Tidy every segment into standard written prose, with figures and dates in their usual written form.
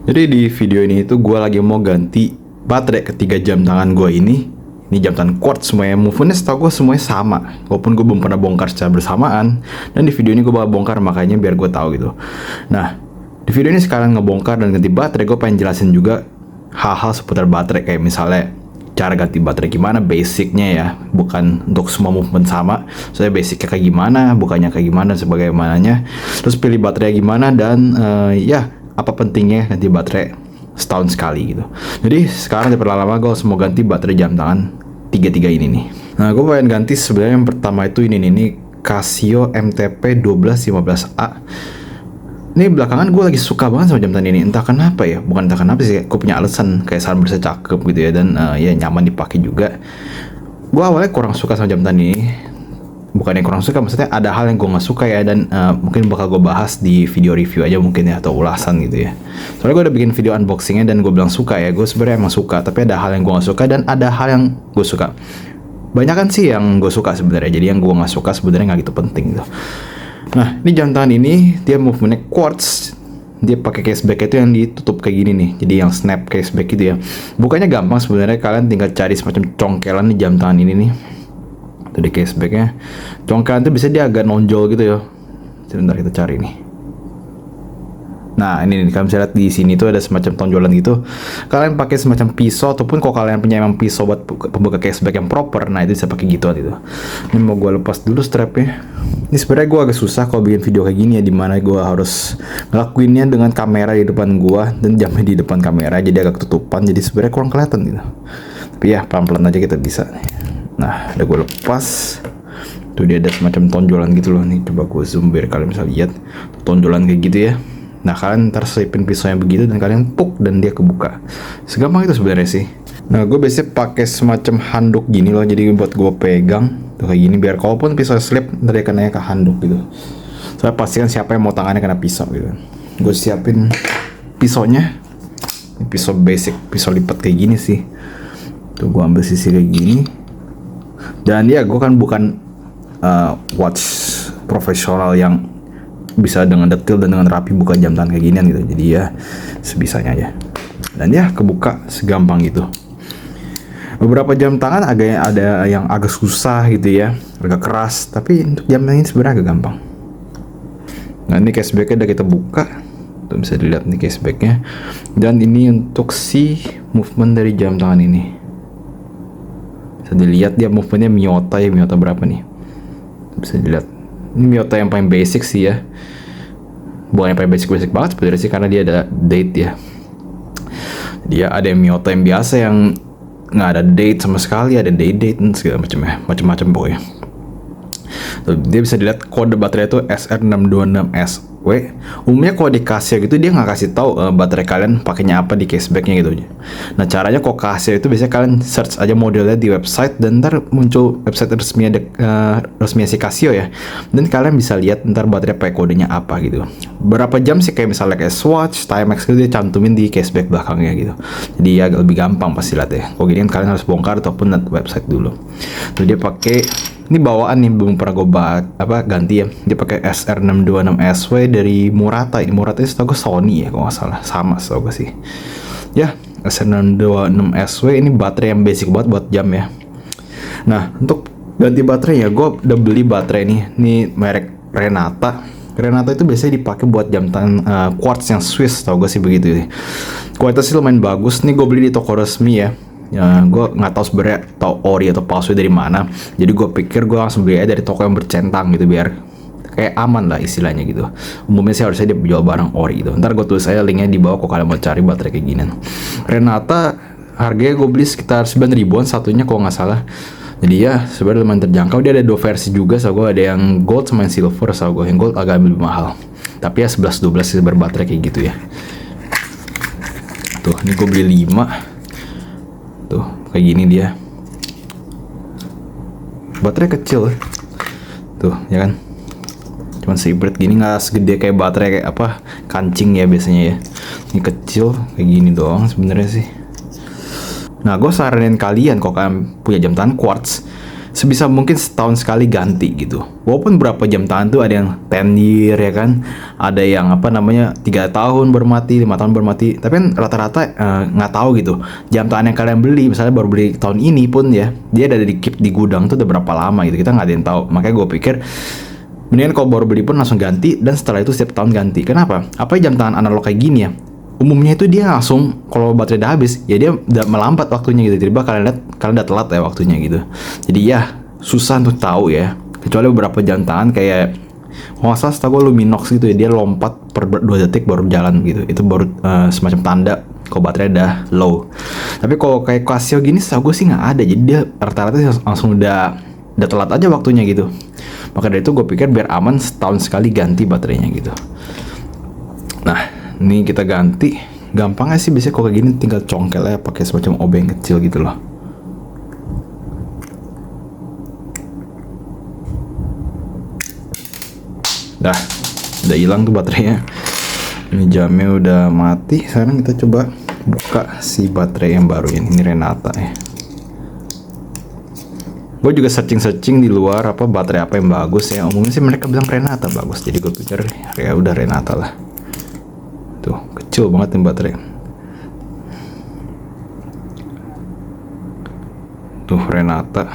Jadi di video ini itu gue lagi mau ganti baterai ketiga jam tangan gue ini. Ini jam tangan quartz semuanya, movementnya setahu gue semuanya sama, walaupun gue belum pernah bongkar secara bersamaan. Dan di video ini gue bakal bongkar, makanya biar gue tahu gitu. Nah, di video ini sekarang ngebongkar dan ganti baterai, gue pengen jelasin juga hal-hal seputar baterai, kayak misalnya cara ganti baterai gimana, basicnya ya, bukan untuk semua movement sama. Soalnya basicnya kayak gimana, bukannya kayak gimana, dan sebagaimananya. Terus pilih baterai gimana, dan ya apa pentingnya ganti baterai setahun sekali gitu. Jadi sekarang daripada lama gue mau ganti baterai jam tangan tiga ini nih. Nah, gue pengen ganti sebenarnya yang pertama itu ini nih, ini Casio MTP 1215A. Ini belakangan gue lagi suka banget sama jam tangan ini, entah kenapa ya, bukan entah kenapa sih, gue punya alasan, kayak saran berasa cakep gitu ya, dan ya nyaman dipakai juga. Gue awalnya kurang suka sama jam tangan ini, bukannya kurang suka, maksudnya ada hal yang gue nggak suka ya, dan mungkin bakal gue bahas di video review aja mungkin ya, atau ulasan gitu ya. Soalnya gue udah bikin video unboxingnya dan gue bilang suka ya, gue sebenarnya emang suka, tapi ada hal yang gue nggak suka dan ada hal yang gue suka. Banyak kan sih yang gue suka sebenarnya, jadi yang gue nggak suka sebenarnya nggak gitu penting gitu. Nah, ini jam tangan ini dia movementnya quartz, dia pakai caseback itu yang ditutup kayak gini nih, jadi yang snap caseback gitu ya. Bukannya gampang sebenarnya, kalian tinggal cari semacam congkelan di jam tangan ini nih. Itu di casebacknya, congkelan itu bisa dia agak nonjol gitu ya. Sebentar kita cari nih. Nah, ini nih, kalian bisa lihat di sini tuh ada semacam tonjolan gitu. Kalian pakai semacam pisau, ataupun kalau kalian punya emang pisau buat pembuka caseback yang proper, nah itu bisa pakai gituan itu. Ini mau gue lepas dulu strapnya. Ini sebenarnya gue agak susah kalau bikin video kayak gini ya, dimana gue harus ngelakuinnya dengan kamera di depan gue dan jamnya di depan kamera, jadi agak ketutupan, jadi sebenarnya kurang kelihatan gitu. Tapi ya pelan-pelan aja kita bisa. Nah, udah gue lepas. Tuh dia ada semacam tonjolan gitu loh. Nih coba gue zoom biar kalian bisa lihat tonjolan kayak gitu ya. Nah, kalian ntar selipin pisaunya begitu dan kalian puk dan dia kebuka. Segampang itu sebenarnya sih. Nah, gue biasanya pakai semacam handuk gini loh, jadi buat gue pegang tuh kayak gini, biar kalaupun pisau slip ntar dia kenanya ke handuk gitu. Soalnya pastikan siapa yang mau tangannya kena pisau gitu. Gue siapin pisaunya. Ini pisau basic, pisau lipat kayak gini sih. Tuh gue ambil sisi kayak gini. Dan ya gue kan bukan watch profesional yang bisa dengan detail dan dengan rapi buka jam tangan kayak ginian gitu. Jadi ya sebisanya aja. Dan ya kebuka segampang gitu. Beberapa jam tangan ada yang agak susah gitu ya, agak keras. Tapi untuk jam tangan ini sebenarnya agak gampang. Nah, ini casebacknya udah kita buka. Tuh bisa dilihat nih casebacknya. Dan ini untuk si movement dari jam tangan ini. Bisa dilihat dia movementnya Miyota ya, Miyota berapa nih? Bisa dilihat. Ini Miyota yang paling basic sih ya. Bukan yang paling basic banget sebenarnya sih, karena dia ada date ya. Dia ada yang Miyota yang biasa yang nggak ada date sama sekali, ada date dan segala macam ya, macam-macam pokoknya. Dia bisa dilihat kode baterai itu SR626SW. Umumnya kalau di Casio gitu dia nggak kasih tahu baterai kalian pakainya apa di casebacknya gitu. Nah, caranya kalau Casio itu biasanya kalian search aja modelnya di website, dan ntar muncul website resmi si Casio ya. Dan kalian bisa lihat ntar baterai pakai kodenya apa gitu. Berapa jam sih, kayak misalnya kayak Swatch, Timex gitu dia cantumin di caseback belakangnya gitu. Jadi ya agak lebih gampang pasti lihat ya. Kalau gini kan kalian harus bongkar ataupun lihat website dulu. Tuh dia pakai, ini bawaan nih, belum pernah gue ganti ya. Dia pakai SR626SW dari Murata. Ini Murata itu setahu gue Sony ya kalau nggak salah, sama setahu gue sih. Ya, SR626SW ini baterai yang basic banget buat jam ya. Nah, untuk ganti baterai ya, gue udah beli baterai nih. Ini merek Renata. Renata itu biasanya dipakai buat jam tangan quartz yang Swiss, tau gue sih begitu. Kualitasnya lumayan bagus. Nih gue beli di toko resmi ya. Ya, gue nggak tahu sebenarnya ori atau palsu dari mana. Jadi gue pikir gue langsung beli aja dari toko yang bercentang gitu, biar kayak aman lah istilahnya gitu. Umumnya sih harusnya dia jual barang ori gitu. Ntar gue tulis aja linknya di bawah kalau kalian mau cari baterai kayak gini. Renata harganya gue beli sekitar 9 ribuan satunya kalau nggak salah. Jadi ya sebenarnya lumayan terjangkau. Dia ada dua versi juga, so gue ada yang gold sama yang silver. So gue yang gold agak lebih mahal, tapi ya 11-12 sih berbaterai kayak gitu ya. Tuh ini gue beli 5. Tuh kayak gini dia, baterai kecil tuh ya kan, cuman seibret gini, nggak segede kayak baterai kayak apa kancing ya biasanya ya. Ini kecil kayak gini doang sebenarnya sih. Nah, gue saranin kalian kalau kalian punya jam tangan quartz, sebisa mungkin setahun sekali ganti gitu. Walaupun berapa jam tangan tuh ada yang 10 year ya kan, ada yang apa namanya 3 tahun baru mati, 5 tahun baru mati. Tapi kan rata-rata nggak tahu gitu. Jam tangan yang kalian beli, misalnya baru beli tahun ini pun ya, dia ada di keep di gudang tuh udah berapa lama gitu. Kita nggak ada yang tahu. Makanya gue pikir mendingan kalau baru beli pun langsung ganti, dan setelah itu setiap tahun ganti. Kenapa? Apa jam tangan analog kayak gini ya? Umumnya itu dia langsung kalau baterai udah habis, ya dia udah melambat waktunya gitu. Tiba-tiba kalian udah telat ya waktunya gitu. Jadi ya susah untuk tahu ya. Kecuali beberapa jam tangan kayak nggak salah setahu gue Luminox gitu ya, dia lompat per 2 detik baru jalan gitu. Itu baru semacam tanda kalau baterai udah low. Tapi kalau kayak Casio gini setahu gue sih nggak ada. Jadi dia rata-rata langsung udah telat aja waktunya gitu. Maka dari itu gue pikir biar aman setahun sekali ganti baterainya gitu. Nah ini kita ganti. Gampangnya sih biasanya kalau kayak gini tinggal congkel ya pakai semacam obeng kecil gitu loh. Dah, udah hilang tuh baterainya. Ini jamnya udah mati. Sekarang kita coba buka si baterai yang baru ini. Ini Renata ya. Gue juga searching di luar apa baterai apa yang bagus ya. Umumnya sih mereka bilang Renata bagus. Jadi gue pikir ya udah Renata lah. Tuh kecil banget nih baterai. Tuh Renata.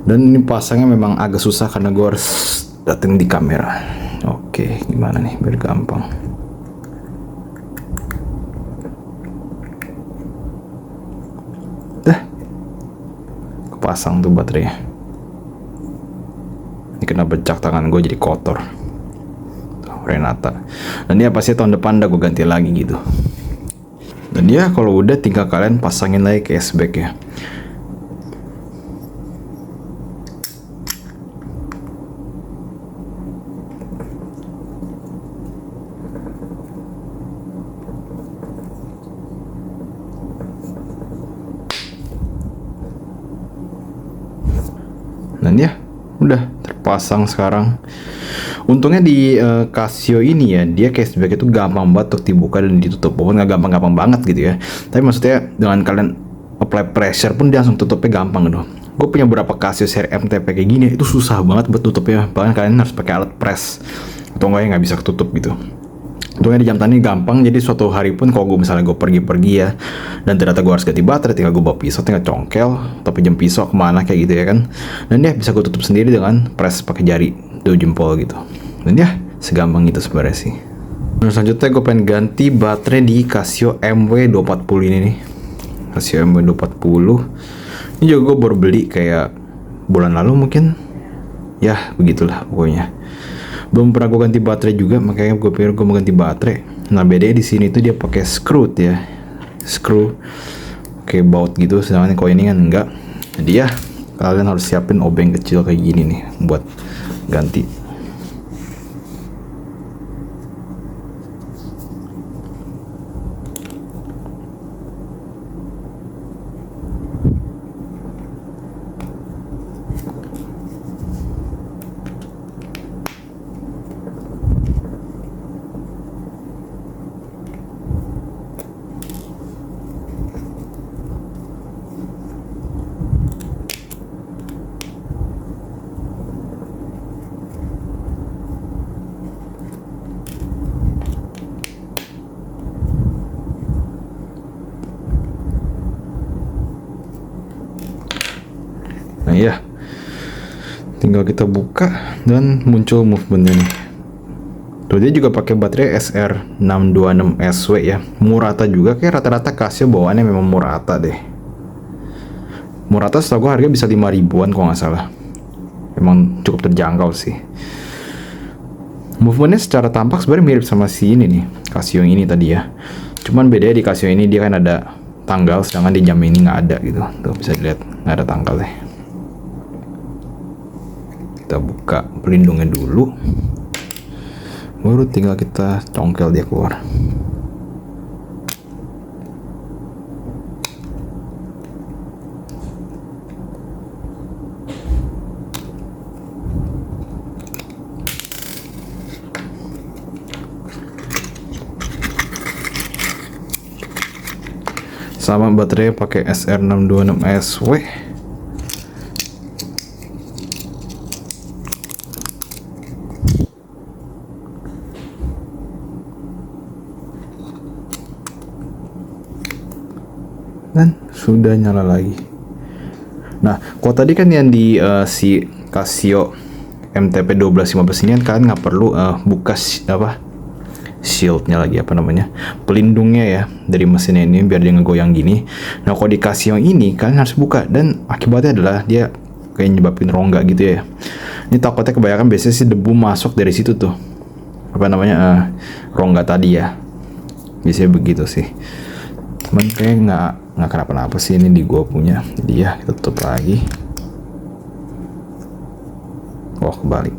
Dan ini pasangnya memang agak susah karena gue harus datang di kamera. Oke, gimana nih biar gampang. Dah, kepasang tuh baterainya. Ini kena becak tangan gue jadi kotor. Tuh, Renata. Dan dia pasti tahun depan udah gue ganti lagi gitu. Dan ya kalau udah tinggal kalian pasangin lagi cashback ya. Dan ya udah terpasang sekarang. Untungnya di Casio ini ya, dia cashback itu gampang banget untuk dibuka dan ditutup. Walaupun nggak gampang-gampang banget gitu ya, tapi maksudnya dengan kalian apply pressure pun dia langsung tutupnya gampang gitu. Gue punya beberapa Casio seri MTP kayak gini, itu susah banget buat tutupnya. Bahkan kalian harus pakai alat press atau nggak bisa ketutup gitu. Untungnya di jam tangan ini gampang, jadi suatu hari pun kalau gue misalnya gue pergi-pergi ya, dan ternyata gue harus ganti baterai, tinggal gue bawa pisau, tinggal congkel, tapi jam pisau kemana kayak gitu ya kan. Dan ya bisa gue tutup sendiri dengan press pakai jari 2 jempol gitu. Dan ya segampang itu sebenarnya sih. Nah, selanjutnya gue pengen ganti baterai di Casio MW240 ini nih. Casio MW240 ini juga gue baru beli kayak bulan lalu mungkin. Ya begitulah pokoknya. Belum pernah gue ganti baterai juga, makanya gue pikir gue mau ganti baterai. Nah bedanya di sini tuh dia pakai screw ya, screw kayak baut gitu, sedangkan kalau ini kan enggak. Jadi ya kalian harus siapin obeng kecil kayak gini nih buat ganti. Nah ya, tinggal kita buka dan muncul movementnya nih. Tuh dia juga pakai baterai SR626SW ya, Murata juga. Kayak rata-rata Casio bawaannya memang Murata deh. Murata setahu gue harga bisa 5 ribuan kalau nggak salah. Emang cukup terjangkau sih. Movementnya secara tampak sebenarnya mirip sama si ini nih, Casio yang ini tadi ya. Cuman bedanya di Casio ini dia kan ada tanggal, sedangkan di jam ini nggak ada gitu. Tuh bisa dilihat nggak ada tanggal deh. Kita buka pelindungnya dulu, baru tinggal kita congkel dia keluar. Sama baterai pakai SR626SW. dan sudah nyala lagi. Nah, kalau tadi kan yang di si Casio MTP 1215 ini kan kalian nggak perlu buka shieldnya lagi, apa namanya, pelindungnya ya dari mesinnya ini biar dia ngegoyang gini. Nah, kalau di Casio ini kalian harus buka, dan akibatnya adalah dia kayak nyebabin rongga gitu ya. Ini takutnya kebanyakan biasanya sih debu masuk dari situ tuh, apa namanya, rongga tadi ya, biasanya begitu sih. Cuman kayak nggak kenapa-napa sih ini di gua punya. Jadi ya kita tutup lagi. Oh, kebalik.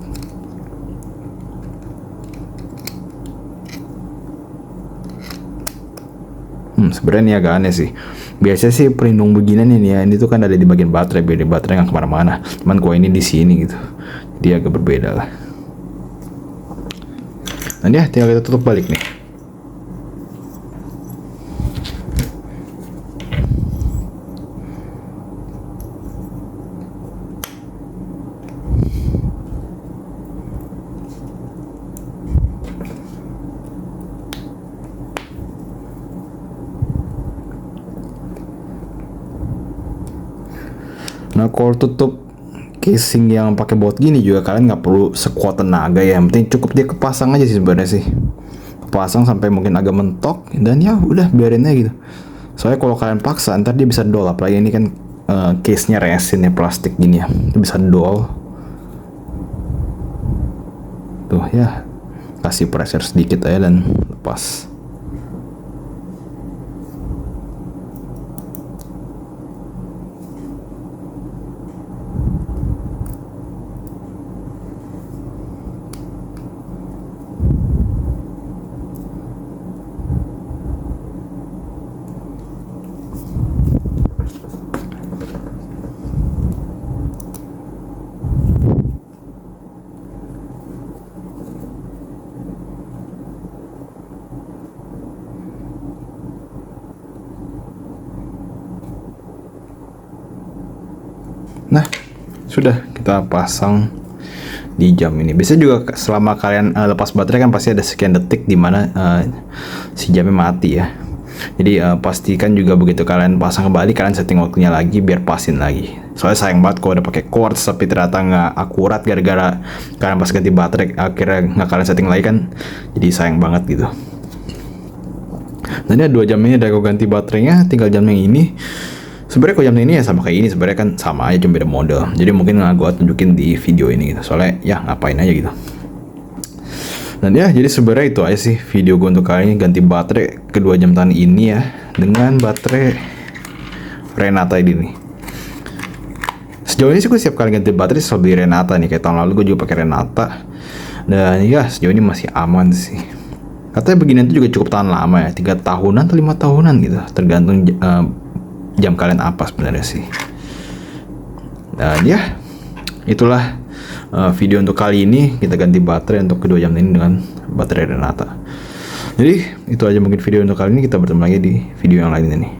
Sebenarnya ini agak aneh sih. Biasanya sih pelindung beginian ini ya, ini tuh kan ada di bagian baterai, biar baterai nggak kemana-mana. Cuman kok ini di sini gitu, dia agak berbeda lah. Nah ya, tinggal kita tutup balik nih. Nah, kalau tutup casing yang pakai baut gini juga kalian nggak perlu sekuat tenaga ya, yang penting cukup dia kepasang aja sih sebenarnya sih. Kepasang sampai mungkin agak mentok, dan ya udah biarin aja gitu. Soalnya kalau kalian paksa ntar dia bisa dol, apalagi ini kan case-nya resin ya, plastik gini ya, dia bisa dol. Tuh ya, kasih pressure sedikit aja dan lepas. Nah, sudah kita pasang di jam ini. Biasanya juga selama kalian lepas baterai kan pasti ada sekian detik di mana si jamnya mati ya. Jadi pastikan juga begitu kalian pasang kembali, kalian setting waktunya lagi biar pasin lagi. Soalnya sayang banget kalau udah pakai quartz tapi ternyata nggak akurat gara-gara kalian pas ganti baterai akhirnya nggak kalian setting lagi kan. Jadi sayang banget gitu. Dan ya 2 jam ini udah aku ganti baterainya, tinggal jam yang ini. Sebenarnya kalau jam ini ya sama kayak ini, sebenarnya kan sama aja cuma beda model. Jadi mungkin nggak gue tunjukin di video ini gitu. Soalnya ya ngapain aja gitu. Dan ya jadi sebenarnya itu aja sih video gue untuk kali ini, ganti baterai kedua jam tangan ini ya dengan baterai Renata ini nih. Sejauh ini sih gue setiap kali ganti baterai selalu di Renata nih. Kayak tahun lalu gue juga pakai Renata. Dan ya sejauh ini masih aman sih. Katanya beginian tuh juga cukup tahan lama ya, 3 tahunan atau 5 tahunan gitu, tergantung jam kalian apa sebenarnya sih. Dan ya itulah video untuk kali ini, kita ganti baterai untuk kedua jam ini dengan baterai Renata. Jadi itu aja mungkin video untuk kali ini, kita bertemu lagi di video yang lain ini.